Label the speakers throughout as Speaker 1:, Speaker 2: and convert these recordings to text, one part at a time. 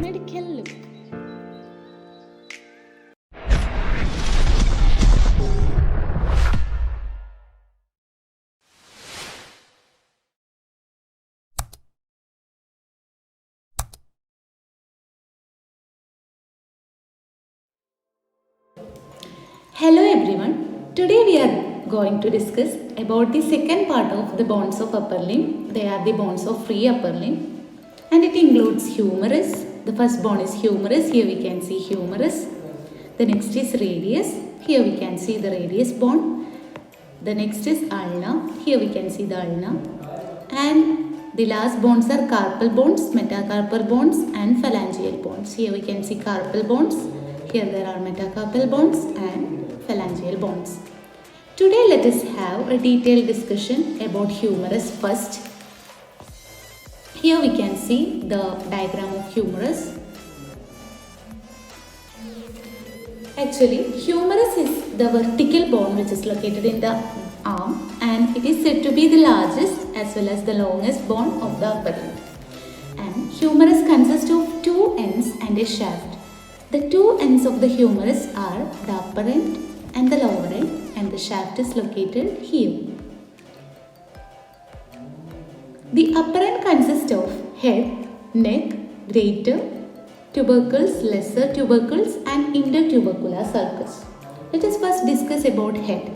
Speaker 1: Medical look. Hello everyone. Today we are going to discuss about the second part of the bones of upper limb. They are the bones of free upper limb and it includes humerus. The first bone is humerus. Here we can see humerus. The next is radius. Here we can see the radius bone. The next is ulna. Here we can see the ulna. And the last bones are carpal bones, metacarpal bones and phalangeal bones. Here we can see carpal bones. Here there are metacarpal bones and phalangeal bones. Today let us have a detailed discussion about humerus first. Here we can see the diagram of humerus. Actually, humerus is the vertical bone which is located in the arm and it is said to be the largest as well as the longest bone of the upper limb. And humerus consists of two ends and a shaft. The two ends of the humerus are the upper end and the lower end and the shaft is located here. The upper end consists of head, neck, greater tubercles, lesser tubercles and intertubercular sulcus. Let us first discuss about head.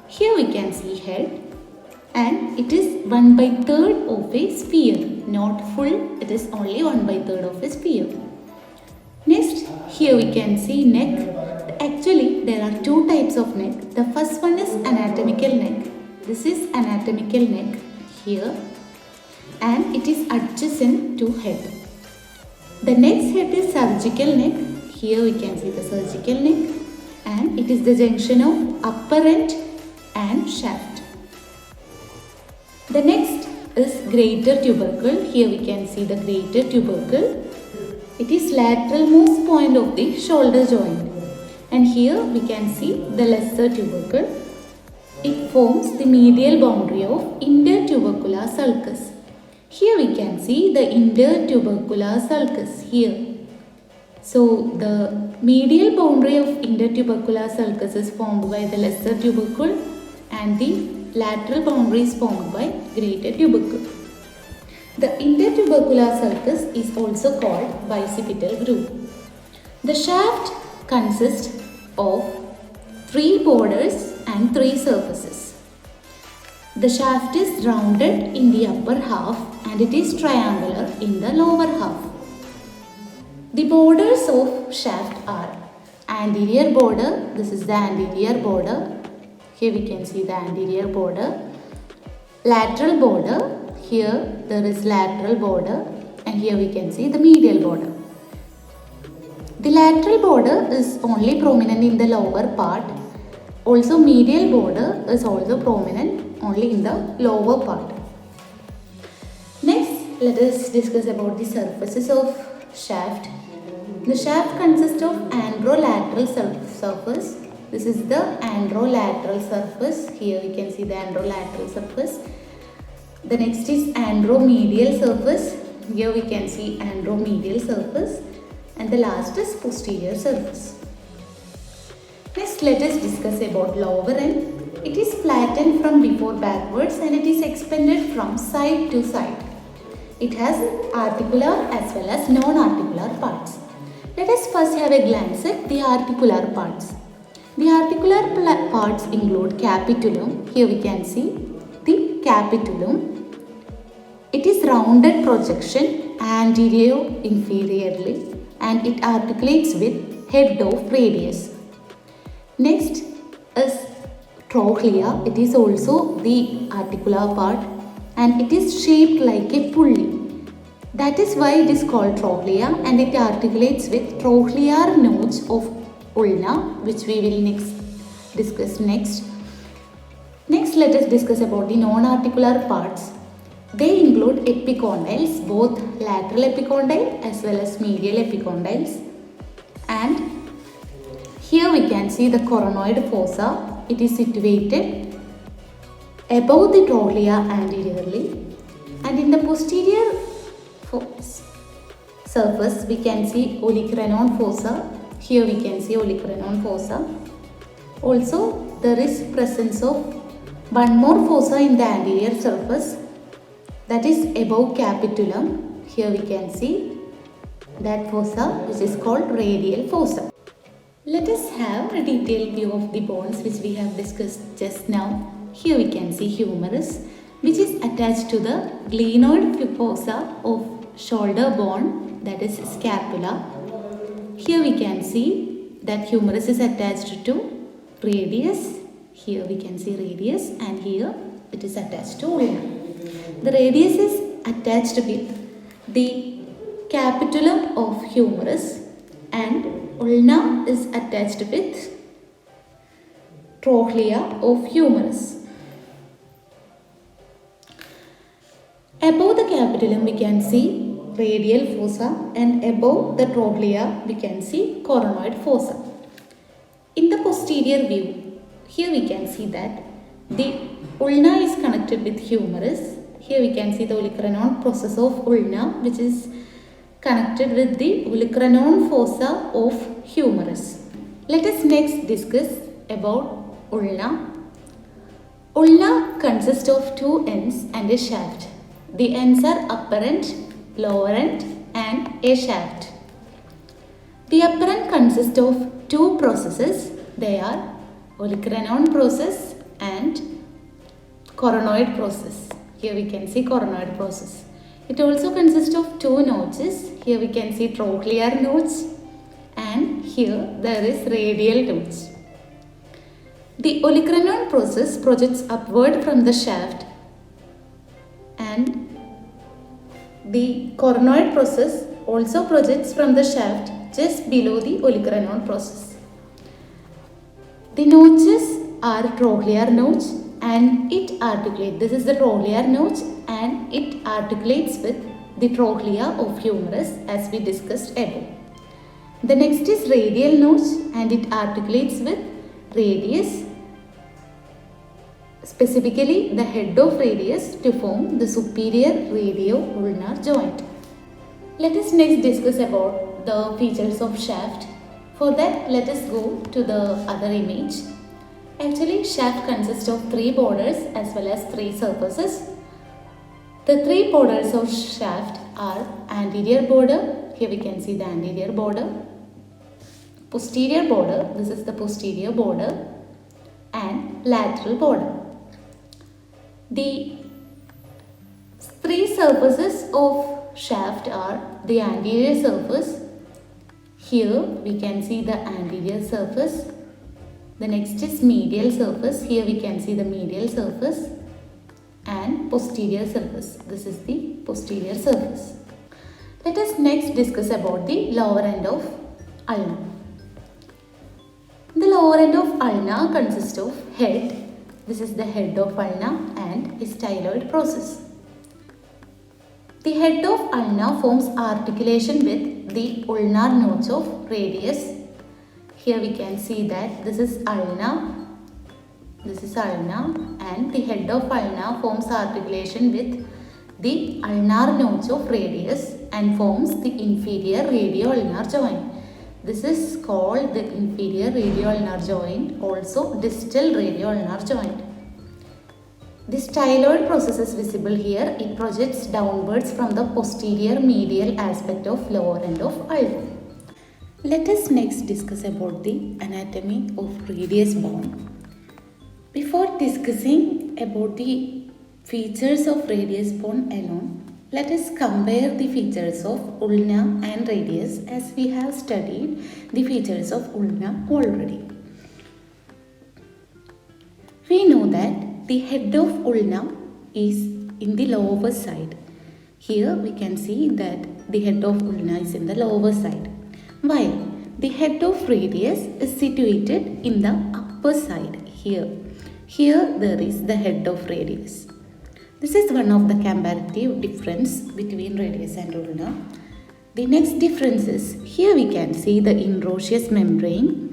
Speaker 1: Here we can see head and it is 1/3 of a sphere, not full, it is only 1/3 of a sphere. Next, here we can see neck. Actually, there are two types of neck. The first one is anatomical neck. This is anatomical neck here and it is adjacent to head. The next head is surgical neck. Here we can see the surgical neck and it is the junction of upper end and shaft. The next is greater tubercle. Here we can see the greater tubercle. It is lateral most point of the shoulder joint. And here we can see the lesser tubercle. It forms the medial boundary of intertubercular sulcus. Here we can see the intertubercular sulcus here. So the medial boundary of intertubercular sulcus is formed by the lesser tubercle and the lateral boundary is formed by greater tubercle. The intertubercular sulcus is also called bicipital groove. The shaft consists of 3 borders and 3 surfaces. The shaft is rounded in the upper half and it is triangular in the lower half. The borders of shaft are anterior border, this is the anterior border, here we can see the anterior border, lateral border, here there is lateral border and here we can see the medial border. The lateral border is only prominent in the lower part. Also medial border is also prominent only in the lower part. Next, let us discuss about the surfaces of shaft. The shaft consists of anterolateral surface. This is the anterolateral surface. Here we can see the anterolateral surface. The next is anteromedial surface. Here we can see anteromedial surface. And the last is posterior surface. Next, let us discuss about lower end. It is flattened from before backwards and it is expanded from side to side. It has articular as well as non-articular parts. Let us first have a glance at the articular parts. The articular parts include capitulum. Here we can see the capitulum. It is rounded projection anterior-inferiorly and it articulates with head of radius. Next is trochlea. It is also the articular part and it is shaped like a pulley. That is why it is called trochlea and it articulates with trochlear nodes of ulna, which we will discuss next. Next, let us discuss about the non-articular parts. They include epicondyles, both lateral epicondyle as well as medial epicondyles. And here we can see the coronoid fossa. It is situated above the trochlea anteriorly. And in the posterior surface we can see olecranon fossa. Here we can see olecranon fossa. Also there is presence of one more fossa in the anterior surface, that is above capitulum. Here we can see that fossa, which is called radial fossa. Let us have a detailed view of the bones which we have discussed just now. Here we can see humerus, which is attached to the glenoid fossa of shoulder bone, that is scapula. Here we can see that humerus is attached to radius. Here we can see radius, and here it is attached to ulna. The radius is attached with the capitulum of humerus, and ulna is attached with trochlea of humerus. Above the capitulum we can see radial fossa, and above the trochlea we can see coronoid fossa. In the posterior view, here we can see that the ulna is connected with humerus. Here we can see the olecranon process of ulna, which is connected with the olecranon fossa of humerus. Let us next discuss about ulna. Ulna consists of two ends and a shaft. The ends are upper end, lower end, and a shaft. The upper end consists of two processes. They are olecranon process and coronoid process. Here we can see coronoid process. It also consists of two notches. Here we can see trochlear notch, and here there is radial notch. The olecranon process projects upward from the shaft, and the coronoid process also projects from the shaft just below the olecranon process. The notches are trochlear notch, and it articulates. This is the trochlear notch, and it articulates with the trochlea of humerus as we discussed above. The next is radial notch, and it articulates with radius, specifically the head of radius, to form the superior radio-ulnar joint. Let us next discuss about the features of shaft. For that, let us go to the other image. Actually, shaft consists of three borders as well as three surfaces. The three borders of shaft are anterior border. Here we can see the anterior border. Posterior border, this is the posterior border, and lateral border. The three surfaces of shaft are the anterior surface. Here we can see the anterior surface. The next is medial surface. Here we can see the medial surface, and posterior surface. This is the posterior surface. Let us next discuss about the lower end of ulna. The lower end of ulna consists of head. This is the head of ulna and a styloid process. The head of ulna forms articulation with the ulnar notch of radius. Here we can see that this is ulna, and the head of ulna forms articulation with the ulnar notch of radius and forms the inferior radio-ulnar joint. This is called the inferior radio-ulnar joint, also distal radio-ulnar joint. The styloid process is visible here. It projects downwards from the posterior medial aspect of lower end of ulna. Let us next discuss about the anatomy of radius bone. Before discussing about the features of radius bone alone, let us compare the features of ulna and radius, as we have studied the features of ulna already. We know that the head of ulna is in the lower side. Here we can see that the head of ulna is in the lower side, while the head of radius is situated in the upper side here. Here there is the head of radius. This is one of the comparative difference between radius and ulna. The next difference is, here we can see the interosseous membrane.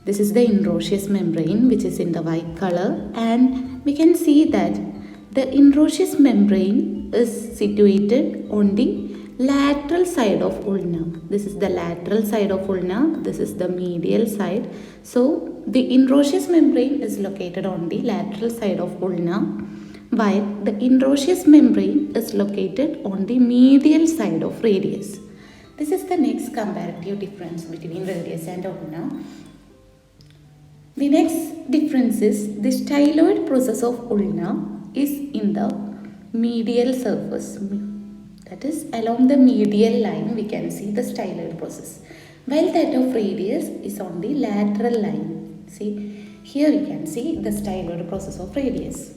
Speaker 1: This is the interosseous membrane which is in the white color, and we can see that the interosseous membrane is situated on the lateral side of ulna. This is the lateral side of ulna. This is the medial side. So the interosseous membrane is located on the lateral side of ulna, while the interosseous membrane is located on the medial side of radius. This is the next comparative difference between radius and ulna. The next difference is the styloid process of ulna is in the medial surface. That is, along the medial line we can see the styloid process, while that of radius is on the lateral line. See, here we can see the styloid process of radius.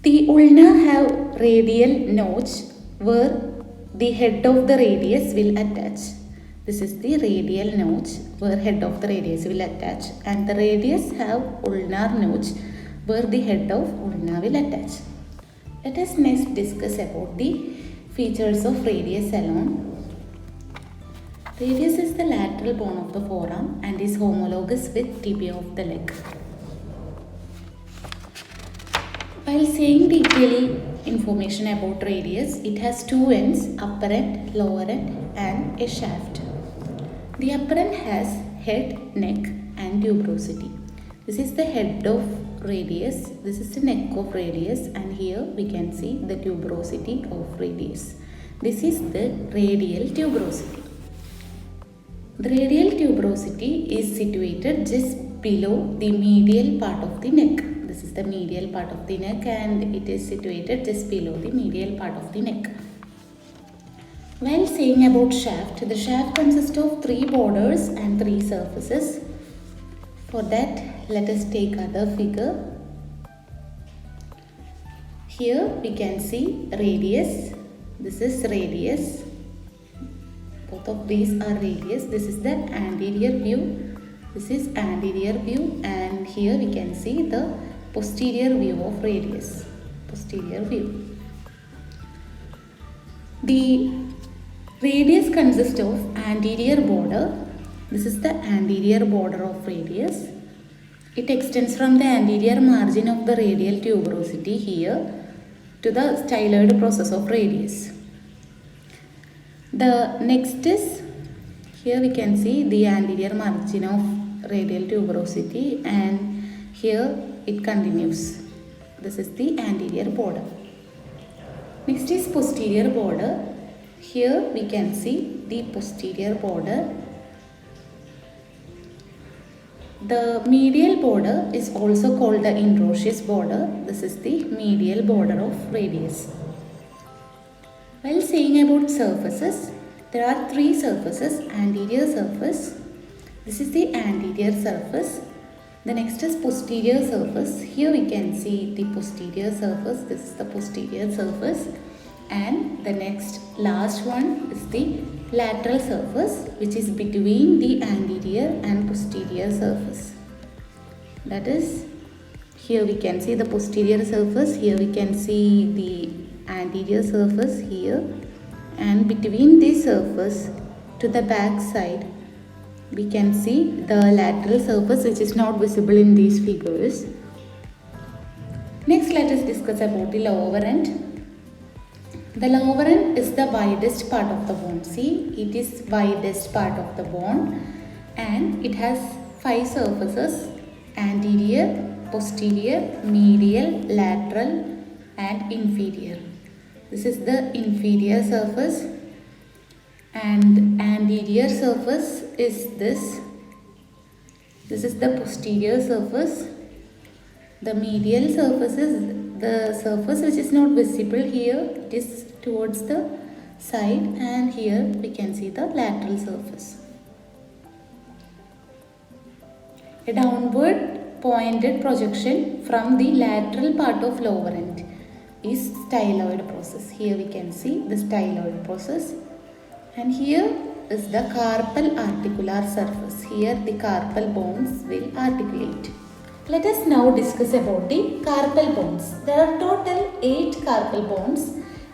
Speaker 1: The ulna have radial notch where the head of the radius will attach. This is the radial notch where head of the radius will attach, and the radius have ulnar notch where the head of ulna will attach. Let us next discuss about the features of radius alone. Radius is the lateral bone of the forearm and is homologous with tibia of the leg. While saying detailed information about radius, it has two ends, upper end, lower end, and a shaft. The upper end has head, neck, and tuberosity. This is the head of radius, this is the neck of radius, and here we can see the tuberosity of radius. This is the radial tuberosity. The radial tuberosity is situated just below the medial part of the neck. This is the medial part of the neck, and it is situated just below the medial part of the neck. While saying about shaft, the shaft consists of 3 borders and 3 surfaces. For that, let us take other figure. Here we can see radius. This is radius. Both of these are radius. This is the anterior view. This is anterior view, and here we can see the posterior view of radius. Posterior view. The radius consists of anterior border. This is the anterior border of radius. It extends from the anterior margin of the radial tuberosity here to the styloid process of radius. The next is, here we can see the anterior margin of radial tuberosity, and here it continues. This is the anterior border. Next is posterior border. Here we can see the posterior border. The medial border is also called the interosseous border. This is the medial border of radius. While saying about surfaces, there are 3 surfaces. Anterior surface. This is the anterior surface. The next is posterior surface. Here we can see the posterior surface. This is the posterior surface. And the next last one is the lateral surface, which is between the anterior and posterior surface. That is, here we can see the posterior surface, here we can see the anterior surface here, and between this surface to the back side we can see the lateral surface, which is not visible in these figures. Next, let us discuss about the lower end. The lower end is the widest part of the bone. See, it is widest part of the bone, and it has 5 surfaces: anterior, posterior, medial, lateral, and inferior. This is the inferior surface, and anterior surface is this. This is the posterior surface. The medial surface is the surface which is not visible here. It is towards the side, and here we can see the lateral surface. A downward pointed projection from the lateral part of lower end is styloid process. Here we can see the styloid process, and here is the carpal articular surface. Here the carpal bones will articulate. Let us now discuss about the carpal bones. There are total 8 carpal bones,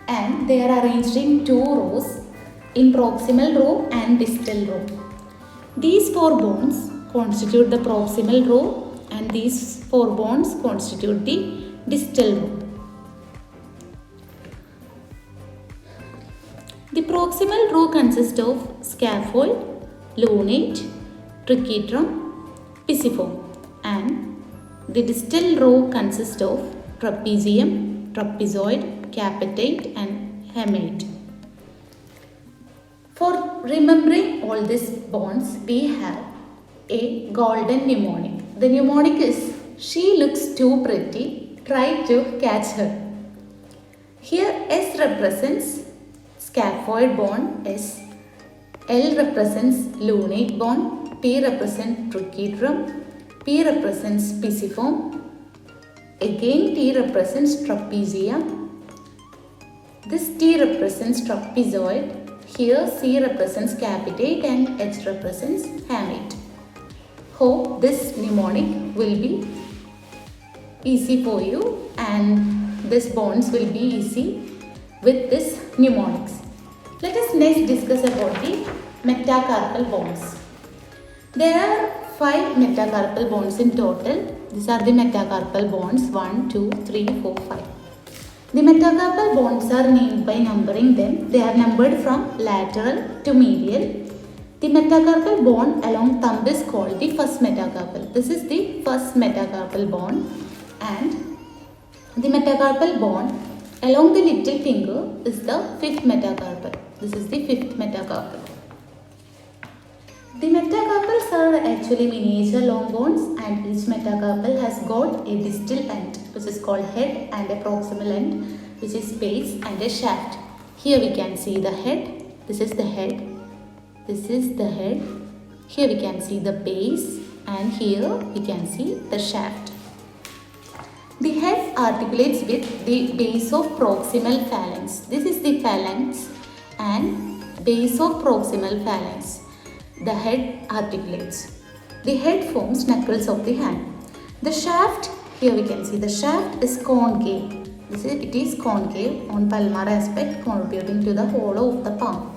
Speaker 1: and they are arranged in 2 rows, in proximal row and distal row. These 4 bones constitute the proximal row, and these 4 bones constitute the distal row. The proximal row consists of scaphoid, lunate, trichitrum, pisiform, and the distal row consists of trapezium, trapezoid, capitate, and hamate. For remembering all these bonds, we have a golden mnemonic. The mnemonic is, "She looks too pretty, try to catch her." Here S represents scaphoid bond S, L represents lunate bond, P represents trichitrum, P represents pisiform, again T represents trapezium, this T represents trapezoid, here C represents capitate and H represents hamate. Hope this mnemonic will be easy for you and these bonds will be easy with this mnemonics. Let us next discuss about the metacarpal bonds. There are 5 metacarpal bonds in total. These are the metacarpal bonds 1, 2, 3, 4, 5. The metacarpal bonds are named by numbering them. They are numbered from lateral to medial. The metacarpal bond along thumb is called the first metacarpal. This is the first metacarpal bond, and the metacarpal bond along the little finger is the fifth metacarpal. This is the fifth metacarpal. The metacarpals are actually miniature long bonds, and each metacarpal has got a distal end which is called head and a proximal end which is base and a shaft. Here we can see the head. This is the head. This is the head. Here we can see the base and here we can see the shaft. The head articulates with the base of proximal phalanx. This is the phalanx and base of proximal phalanx. The head articulates. The head forms knuckles of the hand. The shaft, here we can see the shaft is concave. It is concave on palmar aspect, contributing to the hollow of the palm.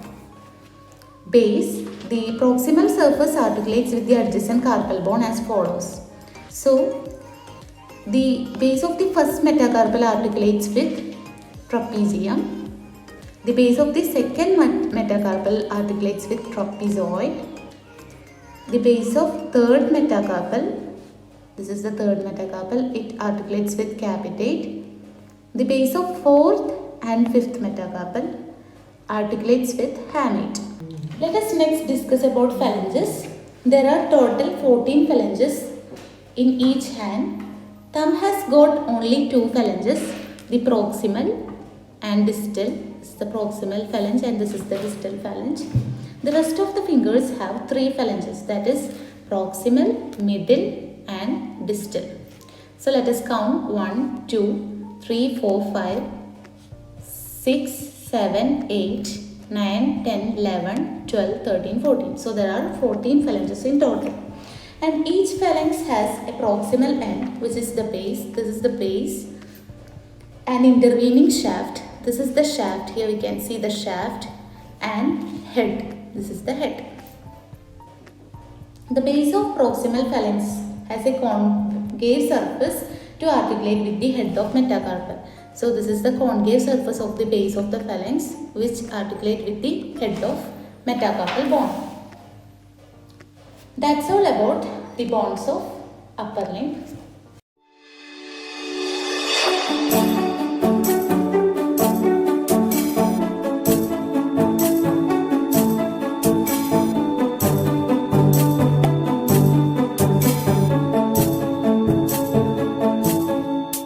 Speaker 1: Base, the proximal surface articulates with the adjacent carpal bone as follows. So, the base of the first metacarpal articulates with trapezium. The base of the second metacarpal articulates with trapezoid. The base of third metacarpal, this is the third metacarpal, it articulates with capitate. The base of fourth and fifth metacarpal articulates with hamate. Let us next discuss about phalanges. There are total 14 phalanges in each hand. Thumb has got only 2 phalanges, the proximal and distal. This is the proximal phalange and this is the distal phalange. The rest of the fingers have 3 phalanges, that is proximal, middle and distal. So let us count 1, 2, 3, 4, 5, 6, 7, 8, 9, 10, 11, 12, 13, 14. So there are 14 phalanges in total. And each phalanx has a proximal end, which is the base. This is the base. An intervening shaft. This is the shaft. Here we can see the shaft. And head. This is the head. The base of proximal phalanx has a concave surface to articulate with the head of metacarpal. So this is the concave surface of the base of the phalanx which articulate with the head of metacarpal bone. That's all about the bonds of upper limb.